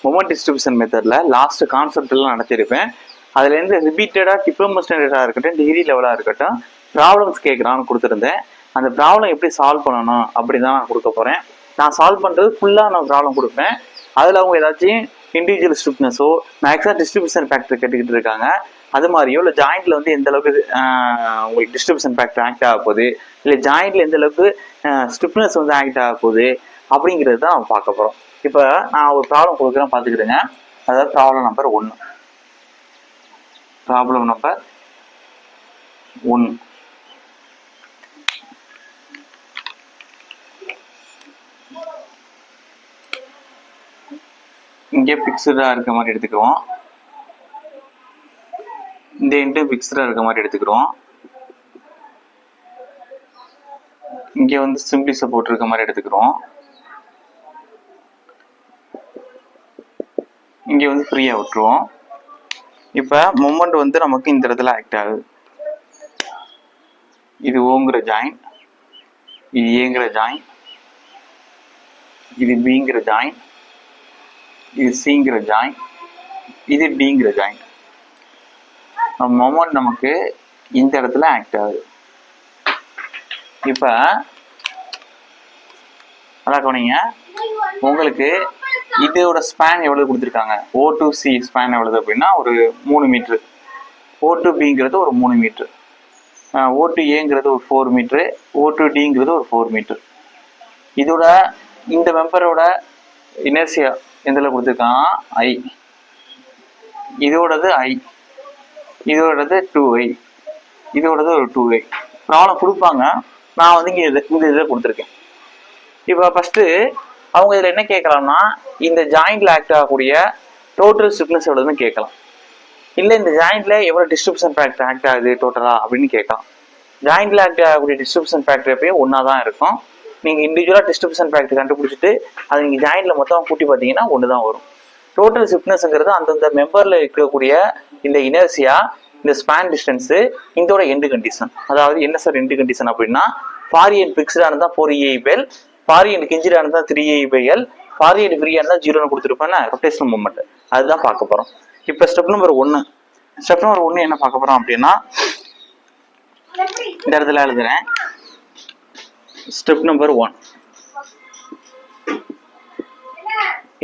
Moment distribution மெத்தடில் last கான்செப்ட்லாம் நடத்தியிருப்பேன். அதுலேருந்து ரிப்பீட்டடாக டிப்ளமோ ஸ்டாண்டர்டாக இருக்கட்டும், டிகிரி லெவலாக இருக்கட்டும், ப்ராப்ளம்ஸ் கேட்குறான்னு கொடுத்துருந்தேன். அந்த ப்ராப்ளம் எப்படி சால்வ் பண்ணணும் அப்படி தான் நான் கொடுக்க போகிறேன். நான் சால்வ் பண்ணுறது ஃபுல்லாக நான் ப்ராப்ளம் கொடுப்பேன். அதில் அவங்க ஏதாச்சும் இண்டிவிஜுவல் ஸ்டிஃப்னஸோ மேக்ஸிமம் டிஸ்ட்ரிபியூஷன் ஃபேக்டர் கேட்டுக்கிட்டு இருக்காங்க, அது மாதிரியோ இல்லை ஜாயிண்ட்ல வந்து எந்த அளவுக்கு உங்களுக்கு டிஸ்ட்ரிபியூஷன் ஃபேக்டர் ஆக்ட் ஆக போகுது, இல்லை ஜாயிண்ட்ல எந்த அளவுக்கு ஸ்டிஃப்னஸ் வந்து ஆக்ட் ஆக போகுது அப்படிங்கிறது தான் நம்ம பார்க்க போகிறோம். இப்போ நான் ஒரு ப்ராப்ளம் கொடுக்குறேன், பார்த்துக்கிடுங்க. அதாவது ப்ராப்ளம் நம்பர் 1. Problem number 1. இங்கே பிக்ஸ்டாக இருக்க மாதிரி எடுத்துக்கிறோம், இந்த எண்டு பிக்ஸ்டாக இருக்க மாதிரி எடுத்துக்கிறோம். இங்கே வந்து சிம்பிளி சப்போர்ட் இருக்க மாதிரி எடுத்துக்கிறோம். இங்கே வந்து ஃப்ரீயாக விட்டுருவோம். இப்போ மொமெண்ட் வந்து நமக்கு இந்த இடத்துல ஆக்ட் ஆகுது. இது ஓங்கிற ஜாயிண்ட், இது ஏங்கிற ஜாயிண்ட், இது பிங்கிற ஜாயிண்ட், இது சிங்கிற ஜாயிண்ட், இது டிங்கிற ஜாயிண்ட். மொமெண்ட் நமக்கு இந்த இடத்துல ஆக்ட் ஆகுது. இப்போ அதான் கவனிங்க, உங்களுக்கு இதோட ஸ்பேன் எவ்வளவு கொடுத்துருக்காங்க, O2C ஸ்பேன் எவ்வளவு அப்படின்னா ஒரு 3 மீட்ரு, O2Bங்கிறது ஒரு 3 மீட்ரு, O2Aங்கிறது ஒரு 4 மீட்ரு, O2Dங்கிறது ஒரு 4 மீட்ரு. இதோட இந்த மெம்பரோட இனர்சியா எதில் கொடுத்துருக்காங்க, I. இதோடது I, இதோடது 2I, இதோடது ஒரு 2I. ப்ராப்ளம் கொடுப்பாங்க, நான் வந்து இங்கே இந்த இதில் கொடுத்துருக்கேன். இப்போ ஃபஸ்ட்டு அவங்க இதில் என்ன கேட்கலாம்னா, இந்த ஜாயிண்ட்ல ஆக்ட் ஆகக்கூடிய டோட்டல் ஸ்டிஃப்னஸ் எவ்வளோன்னு கேட்கலாம், இல்லை இந்த ஜாயிண்ட்ல எவ்வளோ டிஸ்ட்ரிபியூஷன் ஃபேக்டர் ஆக்ட் ஆகுது டோட்டலா அப்படின்னு கேட்கலாம். ஜாயிண்ட்ல ஆக்ட் ஆகக்கூடிய டிஸ்ட்ரிபியூஷன் ஃபேக்டர் எப்பயும் ஒன்றா தான் இருக்கும். நீங்கள் இண்டிவிஜுவலாக டிஸ்ட்ரிபியூஷன் ஃபேக்டர் கண்டுபிடிச்சிட்டு அதை நீங்கள் ஜாயிண்ட்ல மொத்தம் கூட்டி பார்த்தீங்கன்னா ஒன்று தான் வரும். டோட்டல் ஸ்டிஃப்னஸ்ங்கிறது அந்தந்த மெம்பரில் இருக்கக்கூடிய இந்த இனர்சியா, இந்த ஸ்பேன் டிஸ்டன்ஸு, இதோட எண்டு கண்டிஷன். அதாவது என்ன சார் எண்டு கண்டிஷன் அப்படின்னா, ஃபாரியன் பிக்ஸ்டாக இருந்தால் 4EI/L, ஃபாரியன் கிஞ்சிடாக இருந்தால் 3EI/L, ஃபாரியன் ஃப்ரீயாக இருந்தால் 0ன்னு கொடுத்துருப்பேன்னா ரொட்டேஷனல் மூமெண்ட். அதுதான் பார்க்க போகிறோம். இப்போ ஸ்டெப் நம்பர் 1. ஸ்டெப் நம்பர் 1 என்ன பார்க்க போகிறோம் அப்படின்னா, இந்த இடத்துல எழுதுறேன். ஸ்டெப் நம்பர் 1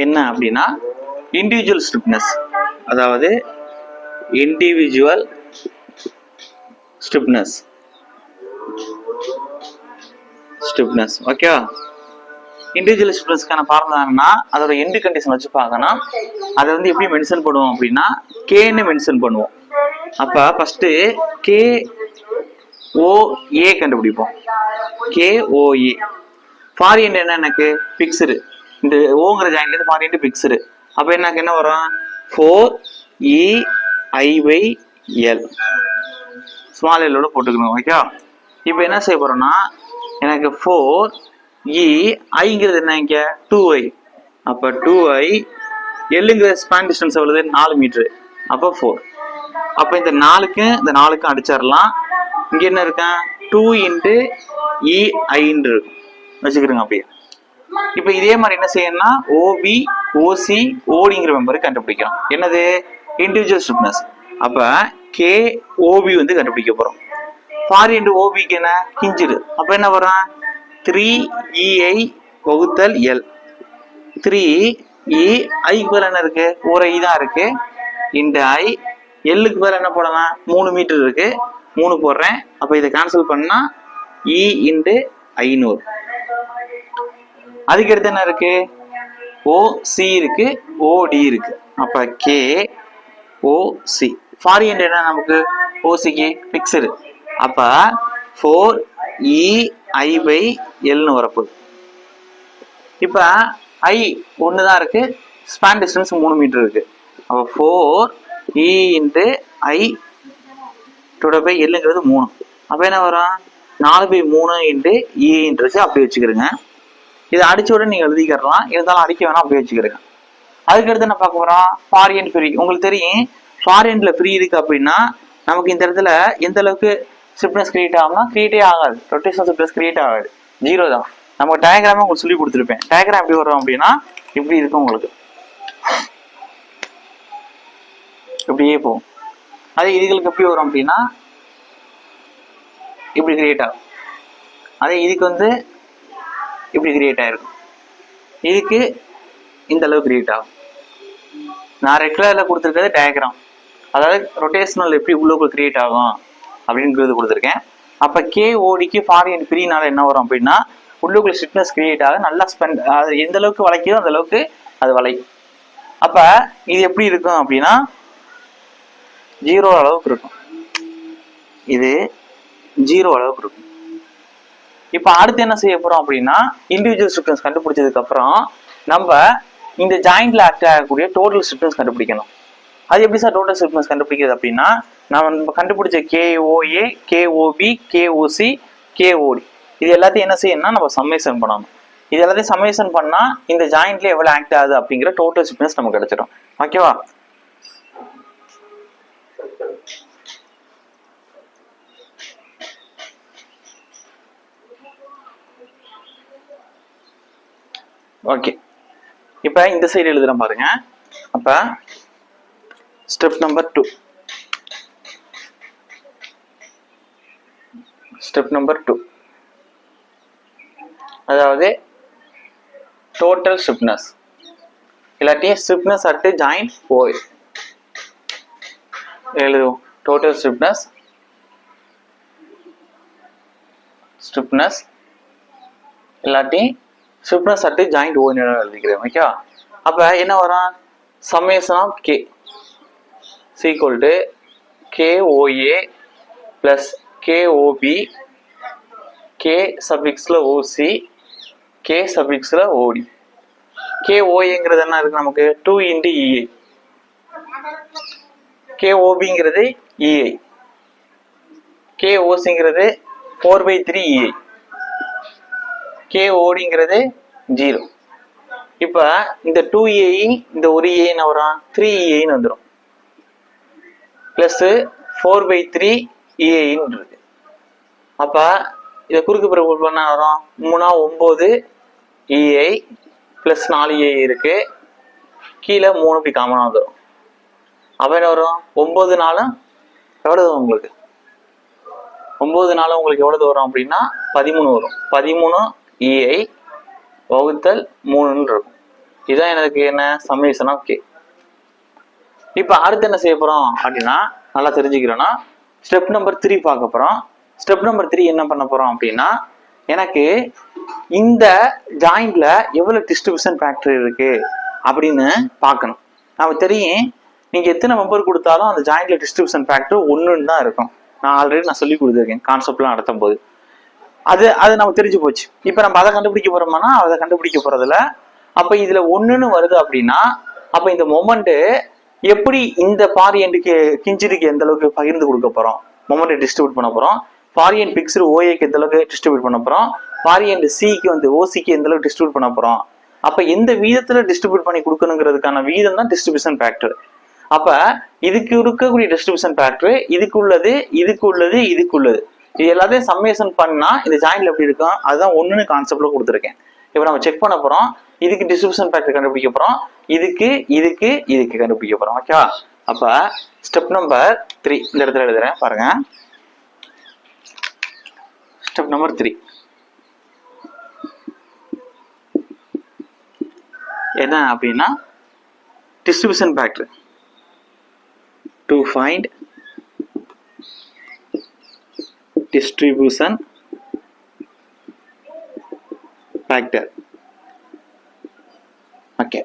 என்ன அப்படின்னா, இண்டிவிஜுவல் ஸ்டிஃப்னஸ். அதாவது இண்டிவிஜுவல் ஸ்டிஃப்னஸ், ஓகேவா? இண்டிவிஜுவல் ஸ்டிஃப்னஸ்க்கான ஃபார்முலா என்னன்னா, அதோட எண்டு கண்டிஷன் வச்சு பார்க்கணும். அதை வந்து எப்படி மென்ஷன் பண்ணுவோம் அப்படின்னா, கேன்னு மென்ஷன் பண்ணுவோம். அப்போ ஃபர்ஸ்ட் KOA கண்டுபிடிப்போம். KOA ஃபாரியன் என்ன, எனக்கு பிக்ஸ்டு, இந்த ஓங்கிற ஜாயின்லேருந்து ஃபாரியன் பிக்ஸ்டு. அப்போ எனக்கு என்ன வரும், 4EI/L ஸ்மால் எல்லோட போட்டுக்கணும், ஓகே? இப்போ என்ன செய்ய போறோம்னா, எனக்கு 4EIங்கிறது என்ன, இங்கே 2I. அப்போ 2I, Lங்கிற ஸ்பேன் டிஸ்டன்ஸ் எவ்வளவு, 4 மீட்டரு. அப்போ 4. அப்போ இந்த 4க்கும் அடிச்சிடலாம். இங்க என்ன இருக்கேன், 2 × EIன்னு இருக்கும் வச்சுக்கிறோங்க அப்படியே. இப்போ இதே மாதிரி என்ன செய்யணும்னா, OB, OC, ODங்கிற மெம்பரை கண்டுபிடிக்கிறோம். என்னது, இண்டிவிஜுவல் ஸ்டிஃப்னஸ். அப்ப KOB வந்து கண்டுபிடிக்க போறோம். ஃபார் இன்டு OBக்கு என்ன, ஹிஞ்சுடு. அப்ப என்ன வரும், 3EI/L. 3EIக்கு பேர் என்ன இருக்கு, ஒரு I தான் இருக்கு, இந்த I. Lக்கு பேர் என்ன போடலாம், 3 மீட்டர் இருக்கு, 3 போடுறேன். அப்ப இதை கேன்சல் பண்ணா E × I. அதுக்கு அடுத்து என்ன இருக்கு, OC இருக்கு, OD இருக்கு. அப்ப KOC. ஃபாரியன் என்ன நமக்கு, OCக்கு பிக்ஸ்டு. அப்ப 4EI/Lன்னு வரப்போகுது. இப்ப I ஒண்ணுதான் இருக்கு, ஸ்பேன் டிஸ்டன்ஸ் 3 மீட்டர் இருக்கு. அப்ப 4E × I/Lங்கிறது 3. அப்ப என்ன வரும், 4/3 × E அப்படி வச்சுக்கிறேங்க. இதை அடிச்ச உடனே நீங்க எழுதிக்கிறலாம், இருந்தாலும் அடிக்க வேணாம், அப்படி வச்சுக்கிறேங்க. அதுக்கடுத்து என்ன பார்க்க போறோம், ஃபாரியன் ஃப்ரீ. உங்களுக்கு தெரியும், ஃபாரியன்ல ஃப்ரீ இருக்கு அப்படின்னா நமக்கு இந்த இடத்துல எந்த அளவுக்கு ஸ்டிஃப்னஸ் கிரியேட் ஆகும்னா, கிரியேட்டே ஆகாது, ரொட்டேஷனல் ஸ்டிஃப்னஸ் கிரியேட் ஆகாது, 0 தான். நம்ம டயக்ராமே உங்களுக்கு சொல்லி கொடுத்துருப்பேன். டயக்ராம் எப்படி வரும் அப்படின்னா இப்படி இருக்கும் உங்களுக்கு. அப்படியே போகும். அதே இதுகளுக்கு எப்படி வரும் அப்படின்னா இப்படி கிரியேட் ஆகும். அதே இதுக்கு வந்து இப்படி கிரியேட் ஆகிருக்கும். இதுக்கு இந்த அளவு கிரியேட் ஆகும். நான் ரெகுலரில் கொடுத்துருக்கிறது டயக்ராம், அதாவது ரொட்டேஷனல் எப்படி உள்ளுக்குள்ள கிரியேட் ஆகும் அப்படின்றது கொடுத்துருக்கேன். அப்போ கேஓடிக்கு ஃபாரியன் பிரினால என்ன வரும் அப்படின்னா உள்ளுக்குள்ள ஸ்டிஃப்னஸ் கிரியேட் ஆக நல்லா ஸ்பெண்ட், அது எந்த அளவுக்கு வளைக்குதோ அந்த அளவுக்கு அது வளையும். அப்போ இது எப்படி இருக்கும் அப்படின்னா 0 அளவுக்கு இருக்கும். இது 0 அளவுக்கு இருக்கும். இப்போ அடுத்து என்ன செய்ய போறோம் அப்படின்னா இண்டிவிஜுவல் ஸ்டிஃப்னஸ் கண்டுபிடிச்சதுக்கு அப்புறம் நம்ம இந்த ஜாயிண்ட்ல ஆக்ட் ஆகக்கூடிய டோட்டல் ஸ்டிஃப்னஸ் கண்டுபிடிக்கணும். அது எப்படி சார் டோட்டல் ஸ்டிஃப்னஸ் கண்டுபிடிக்கிறது அப்படின்னா நம்ம கண்டுபிடிச்ச KOA, KOB, KOC, KOD இது எல்லாத்தையும் என்ன செய்யணும்னா நம்ம சம்மேஷன் பண்ணணும். இது எல்லாத்தையும் சம்மேஷன் பண்ணா இந்த ஜாயிண்ட்ல எவ்வளவு ஆக்ட் ஆகுது அப்படிங்கிற டோட்டல் ஸ்டிஃப்னஸ் நமக்கு கிடைச்சிடும். ஓகேவா? ஓகே, இப்போ இந்த சைடு எழுதுறேன் பாருங்க. அப்ப ஸ்டெப் நம்பர் 2, ஸ்டெப் நம்பர் 2 அதாவது டோட்டல் ஸ்டிஃப்னஸ் இல்லாட்டி ஸ்டிஃப்னஸ் அட் ஜாயிண்ட் OA எழுதுவோம். டோட்டல் ஸ்டிஃப்னஸ், ஸ்டிஃப்னஸ் இல்லாட்டி ஸ்டிஃப்னஸ் அட் ஜாயிண்ட் OA எழுதிக்கிறேன். ஓகே, அப்ப என்ன வரும்? Summation of K equal to KOA plus KOB, K சஃபிக்ஸ்ல OC, K சஃபிக்ஸ்ல OD. KOAங்கிறது என்ன இருக்கு நமக்கு 2 × EA, KOBங்கிறது EA, KOCங்கிறது 4/3 EA, KODங்கிறது 0. இப்ப இந்த 2EA இந்த ஒரு EA என்ன வரும்? 3EA வந்துடும். பிளஸ் 4/3 EA இருக்கு. அப்ப இதை குறுக்கு பிறகு பண்ண வரும் 3 9 EA பிளஸ் 4 EA இருக்கு. கீழே 3 இப்படி காமனா வந்துடும். அப்ப என்ன வரும்? 9 4 எவ்வளவு உங்களுக்கு? 9 4 உங்களுக்கு எவ்வளவு வரும் அப்படின்னா 13 வரும். 13 EA வகுத்தல் 3 இருக்கும். இதுதான் எனக்கு என்ன சம்மேஷன் ஆஃப் K. இப்ப அடுத்து என்ன செய்ய போறோம் அப்படின்னா நல்லா தெரிஞ்சுக்கிறோம்னா ஸ்டெப் நம்பர் 3 பார்க்க போறோம். ஸ்டெப் நம்பர் 3 என்ன பண்ண போறோம் அப்படின்னா எனக்கு இந்த ஜாயிண்ட்ல எவ்வளவு டிஸ்ட்ரிபியூஷன் ஃபேக்டர் இருக்கு அப்படின்னு பார்க்கணும். நமக்கு தெரியும் நீங்க எத்தனை மெம்பர் கொடுத்தாலும் அந்த ஜாயிண்ட்ல டிஸ்ட்ரிபியூஷன் ஃபேக்டர் 1ன்னு தான் இருக்கும். நான் ஆல்ரெடி சொல்லி கொடுத்துருக்கேன் கான்செப்ட்லாம் நடத்தும் போது. அது நமக்கு தெரிஞ்சு போச்சு. இப்ப நம்ம அதை கண்டுபிடிக்க போறோம்னா அதை கண்டுபிடிக்க போறதுல அப்ப இதுல 1ன்னு வருது அப்படின்னா அப்ப இந்த மொமெண்ட் எப்படி இந்த ஃபாரியன்ட்க்கு கிஞ்சிருக்கு எந்த அளவுக்கு பகிர்ந்து கொடுக்க போறோம், மொமெண்ட் டிஸ்ட்ரிபியூட் பண்ண போறோம். ஃபாரியன் பிக்ஸ்டு OAக்கு எந்த அளவுக்கு டிஸ்ட்ரிபியூட் பண்ண போறோம், ஃபாரியன் சிக்கு வந்து OCக்கு எந்த அளவுக்கு டிஸ்ட்ரிபியூட் பண்ண போறோம். அப்ப எந்த வீதத்துல டிஸ்ட்ரிபியூட் பண்ணி கொடுக்கணுங்கிறதுக்கான வீதம் தான் டிஸ்ட்ரிபியூஷன் ஃபேக்டர். அப்ப இதுக்கு இருக்கக்கூடிய டிஸ்ட்ரிபியூஷன் ஃபேக்டர் இதுக்கு உள்ளது, இதுக்கு உள்ளது, இதுக்கு உள்ளது, இது எல்லாத்தையும் சம்மேஷன் பண்ணா இந்த ஜாயிண்ட்ல எப்படி இருக்கும் அதுதான் 1ன்னு கான்செப்ட்ல கொடுத்துருக்கேன். இப்ப நம்ம செக் பண்ண போறோம். இதுக்கு டிஸ்ட்ரிபியூஷன் ஃபேக்டர் கண்டுபிடிக்க போறோம், இதுக்கு இதுக்கு இதுக்கு கண்டுபிடிக்க போறோம். ஓகேவா? அப்ப ஸ்டெப் நம்பர் 3 இந்த இடத்துல எழுதுறேன் பாருங்க. ஸ்டெப் நம்பர் 3 என்ன அப்படின்னா distribution factor to find distribution factor. Okay,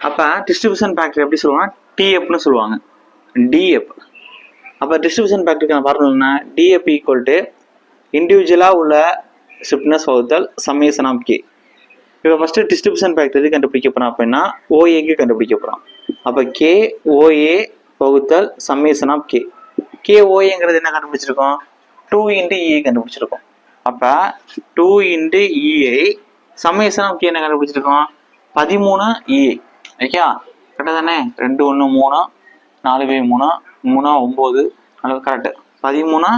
அப்ப டிஸ்ட்ரிபியூஷன் ஃபேக்டர் எப்படி சொல்லுவாங்க? TFன்னு சொல்லுவாங்க, DF. அப்ப டிஸ்ட்ரிபியூஷன் ஃபேக்டருக்கு ஃபார்முலா என்ன? DF ஈக்குவல் டு இண்டிவிஜுவலா உள்ள ஸ்டிஃப்னஸ் வகுத்தல் சம்மேஷன் ஆஃப் K. இப்போ ஃபர்ஸ்ட் டிஸ்ட்ரிபியூஷன் ஃபேக்டர் எது கண்டுபிடிக்க போறோம் அப்படின்னா OAக்கு கண்டுபிடிக்க போறோம். அப்ப KOA வகுத்தல் சம்மேஷன் ஆஃப் K. KOAங்கிறது என்ன கண்டுபிடிச்சிருக்கோம்? 2 × EA கண்டுபிடிச்சிருக்கோம். அப்ப 2 × EA சம்மேஷன் ஆஃப் K என்ன கண்டுபிடிச்சிருக்கோம்? 13 EA. ஓகே, கரெக்டா தானே? 2 1 3 4/3 3 9 கரெக்ட். 13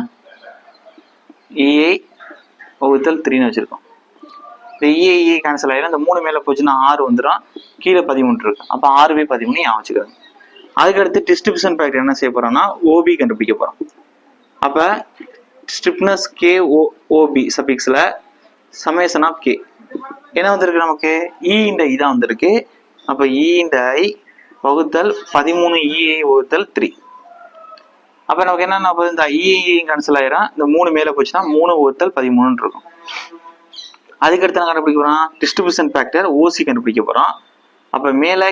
EA வகுத்தல் 3ன்னு வச்சிருக்கோம். இந்த EA கேன்சல் ஆயிடும். இந்த 3 மேல போச்சுன்னா 6 வந்துடும். கீழே 13 இருக்கு. அப்ப 6/13 ஞாபகம் வச்சுக்கிறேன். அதுக்கடுத்து டிஸ்ட்ரிபியூஷன் ஃபேக்டர் என்ன செய்ய போறோம்னா ஓபி கண்டுபிடிக்க போறோம். அப்ப ஸ்டிப்னஸ் கே ஓபி சபிக்ஸ்ல சமேஷன் ஆஃப் கே என்ன வந்திருக்கு நமக்கு இ இந்த ஐ தான் வந்திருக்கு. அப்ப இ இந்த ஐ வகுத்தல் 13 இஐ வகுத்தல் 3. அப்ப நமக்கு என்ன இந்த இஐ கேன்சல் ஆயிரும். இந்த 3 மேல போச்சுன்னா 3 வகுத்தல் 13 இருக்கும். அதுக்கடுத்து என்ன கண்டுபிடிக்க போறோம் டிஸ்ட்ரிபியூஷன் ஃபேக்டர் ஓசி கண்டுபிடிக்க போறோம். அப்ப மேல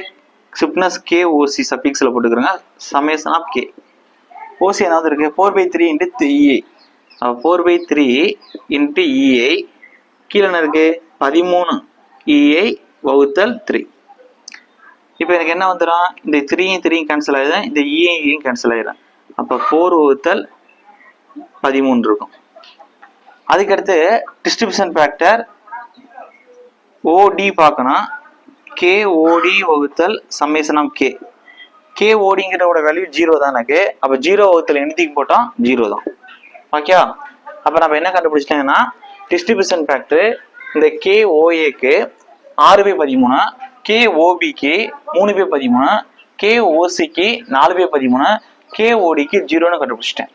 ஸ்டிப்னஸ் கே ஓசி சபிக்ஸ்ல போட்டுக்கிறோங்க சமேஷன் ஆஃப் கே. ஓசி என்ன இருக்கு 4/3 இன்ட்டு இஐ. 4/3 இன்ட்டு இஐ கீழே என்ன இருக்கு 13 இஐ வகுத்தல் 3. இப்போ எனக்கு என்ன வந்துடும் இந்த 3 கேன்சல் ஆயிடும், இந்த இஐயும் கேன்சல் ஆயிடும். அப்போ 4 வகுத்தல் 13 இருக்கும். அதுக்கடுத்து டிஸ்ட்ரிபியூஷன் ஃபேக்டர் ஓடி பார்க்கணும். கே ஓடி வகுத்தல் சம்மேஷன் ஆஃப் கே. கே ஓடிங்கிறோட வேல்யூ 0 தான் எனக்கு. அப்போ 0 வகுத்தல் எண்ணிக்கு போட்டோம் 0 தான். ஓகே. அப்போ நம்ம என்ன கண்டுபிடிச்சிட்டோம்னா டிஸ்ட்ரிபியூஷன் ஃபேக்டர் இந்த கே ஓஏக்கு 6/13, கே ஓபிக்கு 3/13, கே ஓசிக்கு 4/13, கே ஓடிக்கு 0ன்னு கண்டுபிடிச்சிட்டேன்.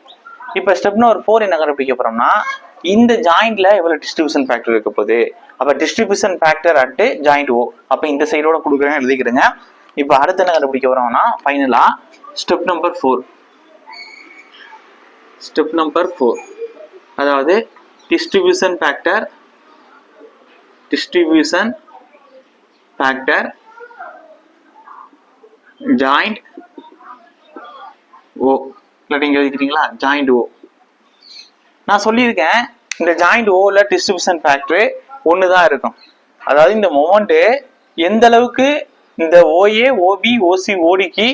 இப்போ ஸ்டெப் நம்பர் 4 என்ன கண்டுபிடிக்க போறோம்னா இந்த ஜாயிண்ட்ல எவ்வளவு டிஸ்ட்ரிபியூஷன் ஃபேக்டர் இருக்க போகுது. அப்ப டிஸ்ட்ரிபியூஷன் ஃபேக்டர் அட் ஜாயிண்ட் ஓ. அப்ப இந்த சைடோட கொடுக்குறேன் எழுதிக்கிறேங்க. இப்போ அடுத்து என்ன கண்டுபிடிக்க போறோம்னா ஃபைனலா ஸ்டெப் நம்பர் 4. ஸ்டெப் நம்பர் 4 அதாவது டிஸ்ட்ரிபியூஷன் ஃபேக்டர் ஜாயிண்ட் ஓ. இல்லாட்டி எழுதிக்கிறீங்களா ஜாயிண்ட் ஓ. நான் சொல்லியிருக்கேன் இந்த ஜாயிண்ட் ஓல டிஸ்ட்ரிபியூஷன் ஃபேக்டர் ஒன்று தான் இருக்கும். அதாவது இந்த மொமெண்ட் எந்த அளவுக்கு இந்த ஓஏ ஓபி ஓசி ஓடிக்கு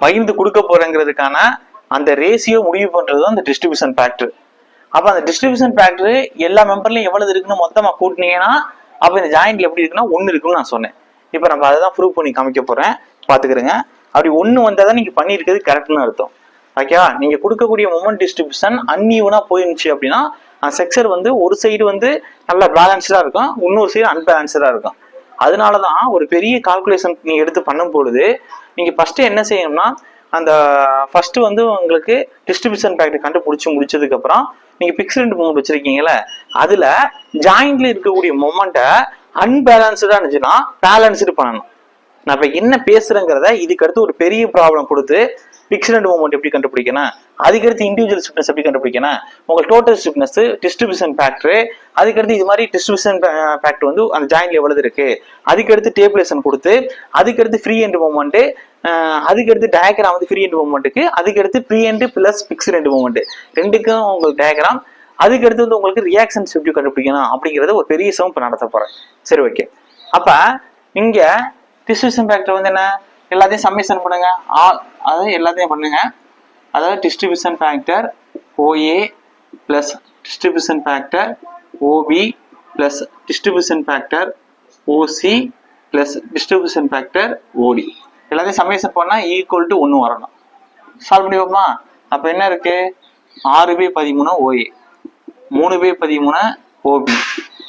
பகிர்ந்து கொடுக்க போறேங்கிறதுக்கான அந்த ரேஷியோ முடிவு பண்றது தான் இந்த டிஸ்ட்ரிபியூஷன் ஃபேக்டர். அப்ப அந்த டிஸ்ட்ரிபியூஷன் ஃபேக்டர் எல்லா மெம்பர்லயும் எவ்வளவு இருக்குன்னு மொத்தமா கூட்டினீங்கன்னா அப்ப இந்த ஜாயிண்ட்ல எப்படி இருக்குன்னா 1 இருக்குன்னு நான் சொன்னேன். இப்ப நம்ம அதை தான் ப்ரூவ் பண்ணி காமிக்க போறேன், பாத்துக்கிறேங்க. அப்படி 1 வந்தாதான் நீங்க பண்ணிருக்கிறது கரெக்ட்னு அர்த்தம். ஓகேவா? நீங்க கொடுக்கக்கூடிய மொமெண்ட் டிஸ்ட்ரிபியூஷன் அன்இவனா போயிருந்துச்சு அப்படின்னா செக்சர் வந்து ஒரு சைடு வந்து நல்லா பேலன்ஸ்டா இருக்கும், இன்னொரு சைடு அன்பேலன்ஸ்டா இருக்கும். அதனாலதான் ஒரு பெரிய கால்குலேஷன் நீங்க எடுத்து பண்ணும் பொழுது நீங்க ஃபர்ஸ்ட் என்ன செய்யணும்னா அந்த ஃபர்ஸ்ட் வந்து உங்களுக்கு டிஸ்ட்ரிபியூஷன் ஃபேக்டர் கண்டுபிடிச்சு முடிச்சதுக்கு அப்புறம் நீங்க பிக்ஸ்டு மொமெண்ட் வச்சிருக்கீங்கல்ல அதுல ஜாயிண்ட்ல இருக்கக்கூடிய மொமெண்ட்டை அன்பேலன்ஸ்டா இருந்துச்சுன்னா பேலன்ஸ்டு பண்ணணும். நான் இப்ப என்ன பேசுறேங்கிறத இதுக்கு அடுத்து ஒரு பெரிய ப்ராப்ளம் கொடுத்து பிக்ஸ்டு மொமெண்ட் எப்படி கண்டுபிடிக்கணும், அதுக்கடுத்து இண்டிவிஜுவல் ஸ்டிப்னஸ் எப்படி கண்டுபிடிக்கணும், உங்க டோட்டல் ஸ்டிப்னஸ் டிஸ்ட்ரிபியூஷன் ஃபேக்டர், அதுக்கடுத்து இது மாதிரி டிஸ்ட்ரிபியூஷன் ஃபேக்டர் வந்து அந்த ஜாயிண்ட்ல எவ்வளவு இருக்கு, அதுக்கடுத்து டேபிளேஷன் கொடுத்து அதுக்கடுத்து ஃப்ரீ எண்ட் மொமெண்ட், அதுக்கடுத்து டயக்ராம் வந்து ஃப்ரீ எண்ட் மொமெண்ட்டுக்கு, அதுக்கடுத்து free end plus fixed end moment ரெண்டுக்கும் உங்களுக்கு டயக்ராம், அதுக்கடுத்து வந்து உங்களுக்கு ரியாக்ஷன்ஸ் எப்படி கண்டுபிடிக்கணும் அப்படிங்கறத ஒரு பெரிய சம் இப்ப நடத்த போறேன். சரி, ஓகே. அப்ப இங்க டிஸ்ட்ரிபியூஷன் ஃபேக்டர் வந்து என்ன எல்லாத்தையும் சம்மேஷன் பண்ணுங்க, அதாவது எல்லாத்தையும் பண்ணுங்க. அதாவது distribution factor OA plus distribution factor OB plus distribution factor OC plus distribution factor OD எல்லாத்தையும் சம்மேஷன் பண்ணா ஈக்குவல் டு 1 வரணும். சால்வ் பண்ணி வைப்போமா? அப்ப என்ன இருக்கு 6/13 ஓஏ, 3/13 ஓபி,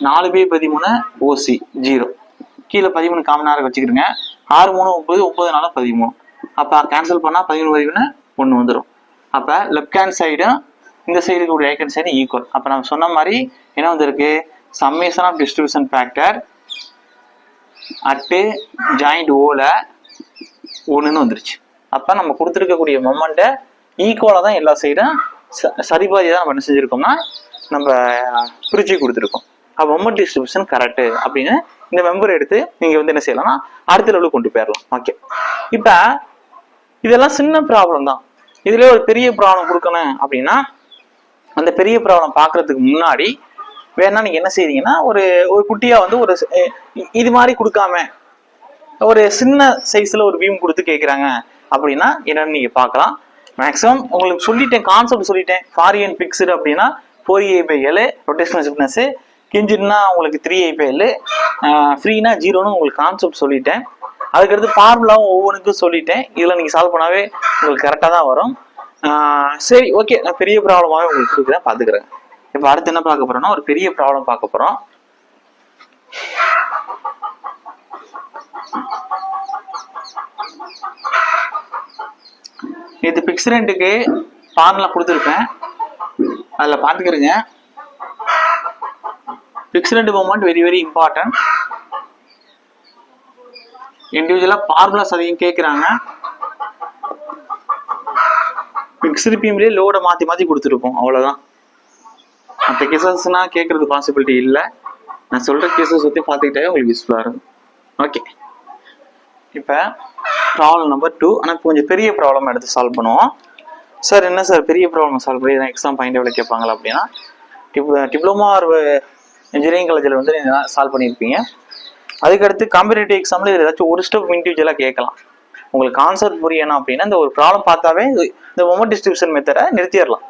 4/13 ஓசி 0. கீழே 13 காமனாக வச்சுக்கிடுங்க. 6 3 9 9 4 13. அப்ப கேன்சல் பண்ணா 13 1 வந்துடும். அப்ப லெஃப்ட் ஹேண்ட் சைடும் இந்த சைடுக்கு ஒரு ரைட் ஹேண்ட் சைடு ஈக்குவல். அப்ப நம்ம சொன்ன மாதிரி என்ன வந்திருக்கு summation of distribution factor at joint ஓல 1ன்னு வந்துருச்சு. அப்ப நம்ம கொடுத்துருக்கக்கூடிய மொமெண்ட்டை ஈக்குவலா தான் எல்லா சைடும் சரிபாதியா தான் நம்ம என்ன செஞ்சிருக்கோம்னா நம்ம பிரிச்சு கொடுத்துருக்கோம். அப்ப மொமெண்ட் டிஸ்ட்ரிபியூஷன் கரெக்ட் அப்படின்னு இந்த மெம்பர் எடுத்து நீங்க வந்து என்ன செய்யலாம்னா அடுத்த லெவலுக்கு கொண்டு போயிடலாம். ஓகே. இப்ப இதெல்லாம் சின்ன ப்ராப்ளம் தான். இதுல ஒரு பெரிய ப்ராப்ளம் கொடுக்கணும் அப்படின்னா அந்த பெரிய ப்ராப்ளம் பாக்குறதுக்கு முன்னாடி வேணா நீங்க என்ன செய்றீங்கன்னா ஒரு குட்டியா வந்து ஒரு இது மாதிரி கொடுக்காம ஒரு சின்ன சைஸ்ல ஒரு பீம் கொடுத்து கேட்குறாங்க அப்படின்னா என்னன்னு நீங்க பார்க்கலாம். மேக்ஸிமம் உங்களுக்கு சொல்லிட்டேன், கான்செப்ட் சொல்லிட்டேன். ஃபாரியன் பிக்ஸ்டு அப்படின்னா 4a/L ரொட்டேஷனல் ஸ்டிப்னஸ், கிஞ்சின்னா உங்களுக்கு 3a/L, ஃப்ரீனா 0ன்னு உங்களுக்கு கான்செப்ட் சொல்லிட்டேன். அதுக்கடுத்து ஃபார்முலாவும் ஒவ்வொன்றுக்கும் சொல்லிட்டேன். இதில் நீங்கள் சால்வ் பண்ணாவே உங்களுக்கு கரெக்டாக தான் வரும். சரி, ஓகே. நான் பெரிய ப்ராப்ளமாகவே உங்களுக்கு கொடுக்குறேன், பார்த்துக்கிறேன். இப்போ அடுத்து என்ன பார்க்க போறோம்னா ஒரு பெரிய ப்ராப்ளம் பார்க்க போறோம். நேற்று பிக்ஸ் ரெண்டுக்கு ஃபார்முலா கொடுத்துருப்பேன், அதில் பார்த்துக்கிறேங்க. பிக்ஸ் ரெண்டு மூமெண்ட் வெரி வெரி இம்பார்ட்டன்ட். இண்டிவிஜுவலா ஃபார்முலாஸ் அதிகம் கேட்குறாங்க. பிக்ஸ்டு பீம்லேயே லோடை மாற்றி கொடுத்துருப்போம், அவ்வளோதான். மற்ற கேசஸ்னா கேட்கறது பாசிபிலிட்டி இல்லை. நான் சொல்கிற கேசஸ் பற்றி பார்த்துக்கிட்டே உங்களுக்கு யூஸ்ஃபுல்லாக இருக்கும். ஓகே, இப்போ ப்ராப்ளம் நம்பர் 2. ஆனால் கொஞ்சம் பெரிய ப்ராப்ளம் எடுத்து சால்வ் பண்ணுவோம். சார் என்ன சார் பெரிய ப்ராப்ளம் சால்வ் பண்ணி எக்ஸாம் பாயிண்ட் எவ்வளோ கேட்பாங்களா அப்படின்னா, டிப்ளமோ ஆர் இன்ஜினியரிங் காலேஜில் வந்து நீங்கள் சால்வ் பண்ணியிருப்பீங்க. அதுக்கடுத்து காம்படிட்டிவ் எக்ஸாமில் இதில் ஏதாச்சும் ஒரு ஸ்டெப் இண்டிவிஜுவலாக கேட்கலாம். உங்களுக்கு கான்செப்ட் புரியணும் அப்படின்னா இந்த ஒரு ப்ராப்ளம் பார்த்தாவே இந்த மொமெண்ட் டிஸ்ட்ரிபியூஷன் மெத்தடை நிறுத்திடலாம்.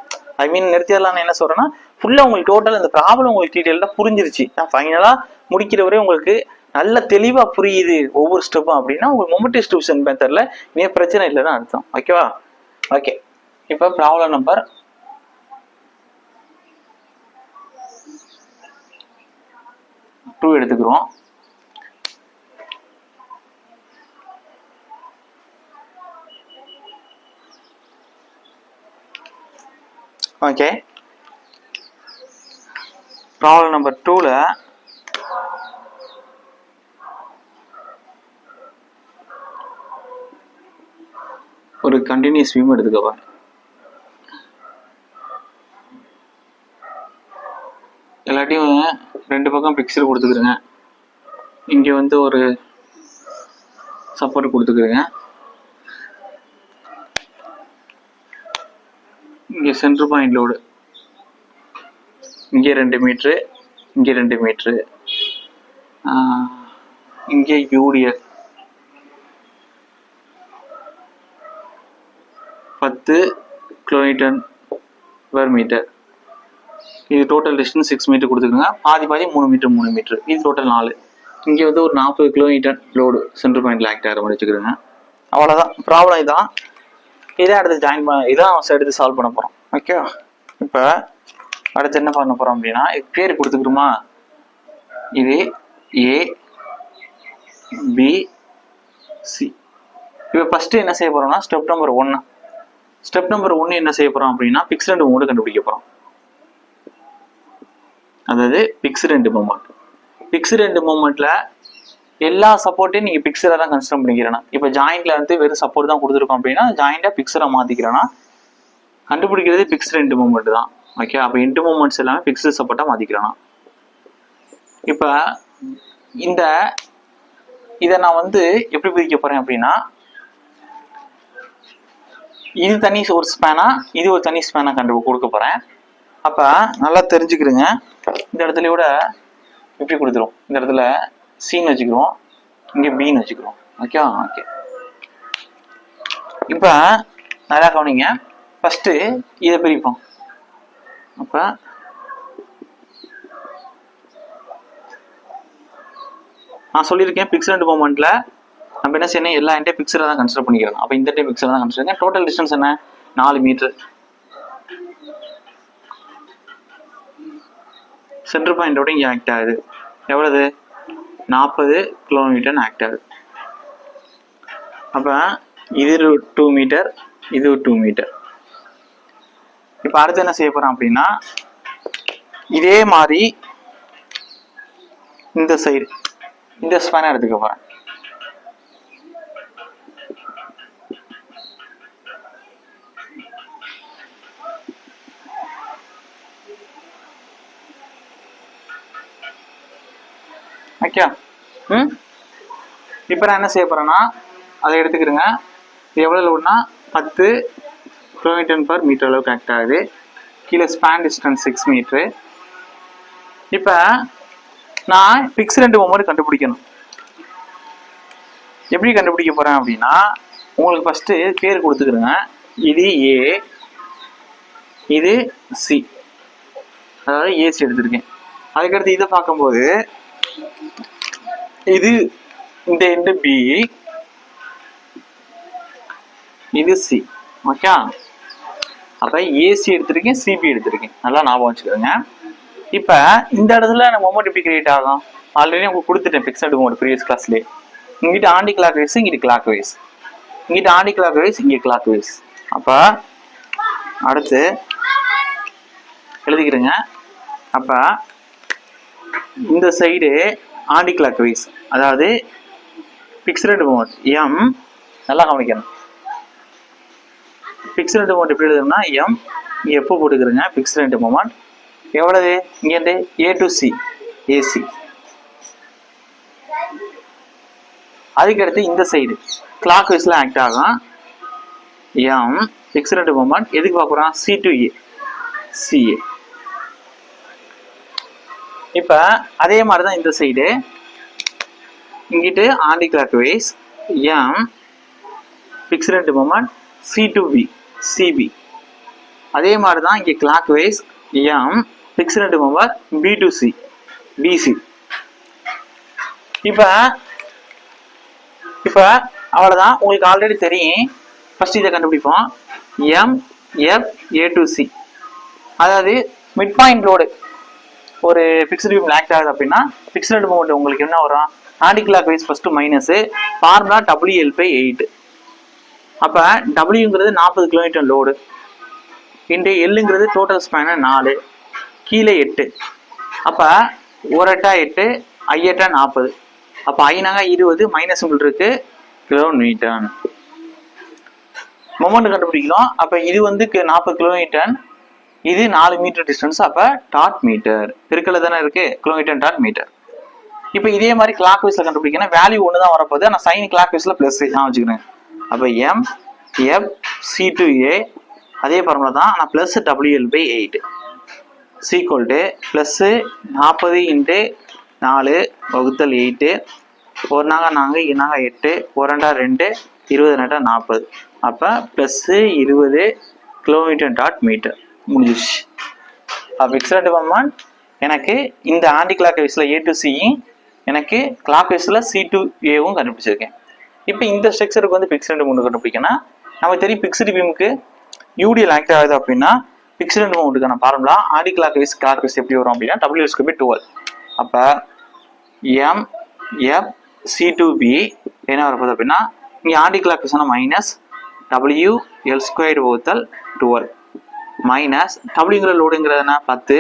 நிறுத்திடலாம்னு என்ன சொல்கிறேன்னா, ஃபுல்லாக உங்களுக்கு டோட்டல் இந்த ப்ராப்ளம் உங்களுக்கு டீட்டெயிலாக புரிஞ்சிருச்சு. நான் ஃபைனலாக முடிக்கிற வரை உங்களுக்கு நல்ல தெளிவாக புரியுது ஒவ்வொரு ஸ்டெப்பும் அப்படின்னா உங்களுக்கு மொமெண்ட் டிஸ்ட்ரிபியூஷன் மெத்தடில் இனியே பிரச்சனை இல்லைன்னு அர்த்தம். ஓகேவா? ஓகே, இப்போ ப்ராப்ளம் நம்பர் 2 எடுத்துக்கிறோம். ஓகே, ப்ராப்ளம் நம்பர் 2ல ஒரு கண்டினியூஸ் பீம் எடுத்துக்கவா. எல்லாத்தையும் 2 பக்கம் பிக்சர் கொடுத்துக்கிறேங்க. இங்கே வந்து ஒரு சப்போர்ட் கொடுத்துக்கிறேங்க. இங்கே சென்டர் பாயிண்ட் லோடு இங்கே 2 மீட்ரு, இங்கே 2 மீட்ரு, இங்கே யூடிஎஸ் 10 கிலோமீட்டர் per மீட்டர். இது டோட்டல் டிஸ்டன்ஸ் 6 மீட்டர் கொடுத்துருக்குங்க. பாதி 3 மீட்டர் 3 மீட்டர், இது டோட்டல் 4. இங்கே வந்து ஒரு 40 கிலோமீட்டர் லோடு சென்டர் பாயிண்ட்ல ஆக்ட் ஆகிற மாதிரி வச்சுக்கிறேங்க. அவ்வளோதான் ப்ராப்ளம். இதான் இதான் அடுத்து ஜாயின் பண்ண இதான் எடுத்து சால்வ் பண்ண போகிறோம். ஓகே, இப்போ அடுத்து என்ன பண்ண போகிறோம் அப்படின்னா, பேர் கொடுத்துக்கிறோமா. இது ஏ பி சி. இப்போ ஃபஸ்ட்டு என்ன செய்ய போகிறோம்னா ஸ்டெப் நம்பர் 1. ஸ்டெப் நம்பர் 1 என்ன செய்ய போகிறோம் அப்படின்னா பிக்ஸ் ரெண்டு மூமெண்ட் கண்டுபிடிக்க போகிறோம். அதாவது பிக்ஸ் ரெண்டு மூமெண்ட். பிக்ஸ் ரெண்டு மூமெண்ட்டில் எல்லா சப்போர்ட்டையும் நீங்கள் பிக்சரை தான் கன்சிடர் பண்ணிக்கிறேன்னா, இப்போ ஜாயிண்ட்ல வந்து வெறும் சப்போர்ட் தான் கொடுத்துருக்கோம் அப்படின்னா ஜாயிண்டாக பிக்சரை மாற்றிக்கிறேன்னா கண்டுபிடிக்கிறது பிக்ஸ் ரெண்டு மூமெண்ட் தான். ஓகே, அப்போ இன்டு மூமெண்ட்ஸ் எல்லாமே பிக்சர் சப்போர்ட்டாக மாற்றிக்கிறேன்னா, இப்போ இதை நான் வந்து எப்படி பிரிக்க போகிறேன் அப்படின்னா, இது தனி ஒரு ஸ்பேனா இது ஒரு தனி ஸ்பேனா கொடுக்க போகிறேன். அப்போ நல்லா தெரிஞ்சுக்கிறேங்க. இந்த இடத்துல கூட எப்படி கொடுத்துரும், இந்த இடத்துல சின்னு வச்சுக்கிறோம், இங்கே பின்னு வச்சுக்கிறோம். ஓகே ஓகே, இப்போ நல்லா கவனிங்க. ஃபஸ்ட்டு இதை பிரிப்போம். அப்போ நான் சொல்லியிருக்கேன் பிக்ஸ் ரெண்டு மூமெண்ட்டில் நம்ம என்ன செய்யணும், எல்லா என்டையும் பிக்சரை தான் கன்சிடர் பண்ணிக்கிறோம். அப்போ இந்த டைம் பிக்சரை தான் கன்சிடர் பண்ணிக்கிறேன். டோட்டல் டிஸ்டன்ஸ் என்ன 4 மீட்டர். சென்டர் பாயிண்டோட இங்கே ஆக்ட் ஆகுது. எவ்வளவு 40 கிலோமீட்டர் ஆக்ட் ஆகுது. அப்போ இது 2 மீட்டர், இது 2 மீட்டர். இப்போ அடுத்து என்ன செய்ய போகிறோம் அப்படின்னா, இதே மாதிரி இந்த சைடு இந்த ஸ்பேனை எடுத்துக்க போகிறேன். ஓகே, இப்போ நான் என்ன செய்ய போகிறேன்னா அதை எடுத்துக்கிறேங்க. இது எவ்வளோ லோடுனா 10 கிலோமீட்டர் பர் மீட்டர் அளவுக்கு ஆக்ட் ஆகுது. கீழே ஸ்பேன் டிஸ்டன்ஸ் 6 மீட்ரு. இப்போ நான் பிக்ஸ் ரெண்டு மூமெண்ட் கண்டுபிடிக்கணும். எப்படி கண்டுபிடிக்க போகிறேன் அப்படின்னா, உங்களுக்கு ஃபஸ்ட்டு பேர் கொடுத்துக்கிறேங்க. இது ஏ, இது சி, அதாவது ஏசி எடுத்துருக்கேன். அதுக்கடுத்து இதை பார்க்கும்போது இது இந்த எண்டு பி, இது சி. ஓகே, அப்போ ஏசி எடுத்திருக்கேன், சிபி எடுத்திருக்கேன். நல்லா ஞாபகம் வச்சுக்கோங்க. இப்போ இந்த இடத்துல நம்ம மொமெண்ட் எப்படி கிரியேட் ஆகும், ஆல்ரெடி உங்களுக்கு கொடுத்துட்டேன் பிக்சட் மோட் ப்ரீவியஸ் கிளாஸ்லேயே. இங்கிட்ட ஆண்டி கிளாக் வைஸ், இங்கிட்ட கிளாக் வைஸ், இங்கிட்ட ஆண்டி கிளாக் வைஸ், இங்கே கிளாக் வைஸ். அப்ப அடுத்து எழுதிக்கிறேங்க. அப்ப இந்த சைடு ஆன்டி கிளாக் வைஸ், அதாவது பிக்ஸ்டு மோட் எம், நல்லா கவனிக்கணும். பிக்ஸ்டு மோட் எப்படி எழுதுனா எம் எப்போ போட்டுக்கிறேங்க. பிக்ஸ்டு மோமெண்ட் எவ்வளவு இங்கேருந்து ஏ டு சி, ஏசி. அதுக்கடுத்து இந்த சைடு கிளாக் வைஸ்ல ஆக்ட் ஆகும் எம் பிக்ஸ்டு மோமெண்ட். எதுக்கு பார்க்குறோம்? C to A, CA. இப்ப அதே மாதிரிதான் இந்த சைடு இங்கிட்டு anti clock wise M fixed moment C to B, CB. அதே மாதிரிதான் இங்க clock wise M fixed moment B to C, BC. இப்ப அவ்வளவுதான். உங்களுக்கு ஆல்ரெடி தெரியும். ஃபர்ஸ்ட் இதை கண்டுபிடிப்போம். M F A to C, அதாவது மிட் பாயிண்ட் லோடு ஒரு பிக்ஸ்டு பீம் ஆக்ட் ஆகுது அப்படின்னா பிக்ஸ்டு மோமெண்ட் உங்களுக்கு என்ன வரும்? Anticlockwise first minus, formula WL/8. அப்ப டபிள்யூங்கிறது 40 கிலோமீட்டர் லோடு இன்டு எல்லுங்கிறது டோட்டல் ஸ்பேன் 4, கீழே 8. அப்ப 1 8, 8 40. அப்ப 20 மைனஸ் இருக்கு கிலோமீட்டர். மொமெண்ட் கண்டுபிடிக்கலாம். அப்ப இது வந்து 40 கிலோமீட்டர், இது 4 மீட்டர் டிஸ்டன்ஸ். அப்ப டாட் மீட்டர் பெருக்கல தானே இருக்கு, கிலோமீட்டர் டாட் மீட்டர். இப்ப இதே மாதிரி கிளாக் வைஸ்ல கண்டுபிடிக்கணும். வேல்யூ ஒண்ணுதான் வரப்போகுது. நான் சைன் கிளாக் வைஸ்ல பிளஸ் நான் வச்சுக்கிறேன். அப்ப M F C to A, அதே ஃபார்முலா தான். ஆனால் plus WL/8 equal to plus 40 into 4 வகுத்தல் 8. 1 நாங்க 8, 1 2, 20 40. அப்போ பிளஸ் 20 கிலோமீட்டர் டாட் மீட்டர் முடிஞ்சிச்சு. பிக்ஸ்டு மோமெண்ட் எனக்கு இந்த ஆன்டி கிளாக் வைஸ்ல ஏ டு சியும், எனக்கு கிளாக் வைஸ்ல சி டு ஏவும் கண்டுபிடிச்சிருக்கேன். இப்போ இந்த ஸ்ட்ரக்சருக்கு வந்து பிக்ஸ்டு மோமெண்ட் கண்டுபிடிக்கணும். நமக்கு தெரியும் பிக்ஸ்டு பீமுக்கு யூடிஎல் ஆக்ட் ஆகுது அப்படின்னா பிக்ஸ்டு மோமெண்ட்டுக்கான ஃபார்முலா ஆன்டி கிளாக் வைஸ் எப்படி வரும் அப்படின்னா W/12. அப்போ M F C to B என்ன வரப்போகுது அப்படின்னா இங்கே ஆன்டி கிளாக் வைஸ்னா மைனஸ் WL²/12 மைனஸ் டபிள்யூங்கிற லோடுங்கிறது என்ன 10,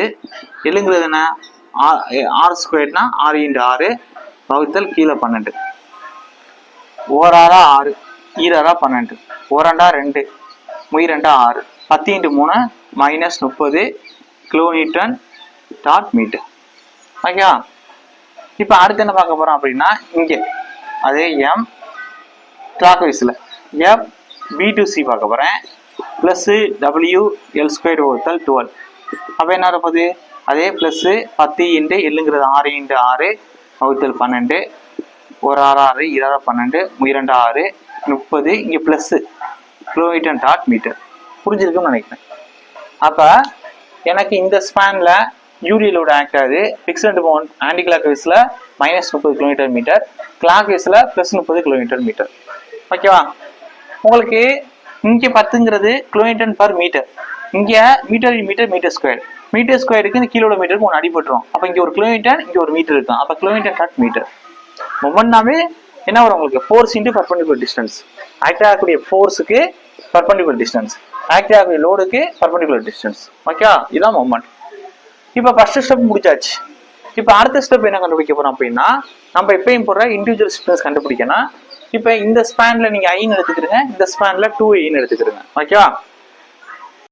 எல்லுங்கிறது என்ன R²னா 6 × 6 வகுத்தல் கீழே 12. 1 6 6, 2 12, 1 2, 2 6, 10 × 3 மைனஸ் 30 கிலோமீட்டர் டாட் மீட்டர். ஓகேவா? இப்போ அடுத்து என்ன பார்க்க போறோம் அப்படின்னா இங்கே அதே எம் கிளாக் வைஸ்ல எஃப் பி டு சி பார்க்க போறேன். Plus WL²/12. அப்போ என்ன இருப்பது? அதே பிளஸ் 10 இன்ட்டு எல்லுங்கிறது 6 × 6 வகுத்தல் 12. 1 6 6, 2 12, 2 6, 30. இங்கே பிளஸ் கிலோமீட்டர் டாட் மீட்டர். புரிஞ்சிருக்குன்னு நினைக்கிறேன். அப்போ எனக்கு இந்த ஸ்பேன்ல யூடிஎலோட ஆக்ட் ஆகுது. பிக்ஸ்டு மோமெண்ட் ஆன்டி கிளாக் வைஸ்ல மைனஸ் 30 கிலோமீட்டர் மீட்டர், கிளாக் வைஸ்ல பிளஸ் 30 கிலோமீட்டர் மீட்டர். ஓகேவா? உங்களுக்கு இங்கே 10ங்கிறது கிலோமீட்டர் பர் மீட்டர், இங்கே metre metre metre square. Metre ஸ்கொயருக்கு இந்த கிலோட மீட்டருக்கு ஒன்று அடிபட்டுரும். அப்போ இங்கே ஒரு கிலோமீட்டர், இங்கே ஒரு மீட்டர் இருக்கும். அப்போ கிலோமீட்டர் டாட் மீட்டர். மொமெண்ட்னாவே என்ன வரும் உங்களுக்கு? Force into perpendicular distance. Act ஆகக்கூடிய ஃபோர்ஸுக்கு பர்பெண்டிகுலர் டிஸ்டன்ஸ், ஆக்ட் ஆகக்கூடிய லோடுக்கு பர்பெண்டிகுலர் டிஸ்டன்ஸ். ஓகே, இதுதான் மொமெண்ட். இப்போ ஃபர்ஸ்ட் ஸ்டெப் முடிச்சாச்சு. இப்போ அடுத்த ஸ்டெப் என்ன கண்டுபிடிக்க போறோம் அப்படின்னா, நம்ம எப்பயும் போடுற இண்டிவிஜுவல் டிஸ்டன்ஸ் கண்டுபிடிக்கணும். இப்போ இந்த ஸ்பேன்ல நீங்க ஐன்னு எடுத்துக்கிறீங்க, இந்த ஸ்பேன்ல 2ஐன்னு எடுத்துக்கிறீங்க. ஓகேவா?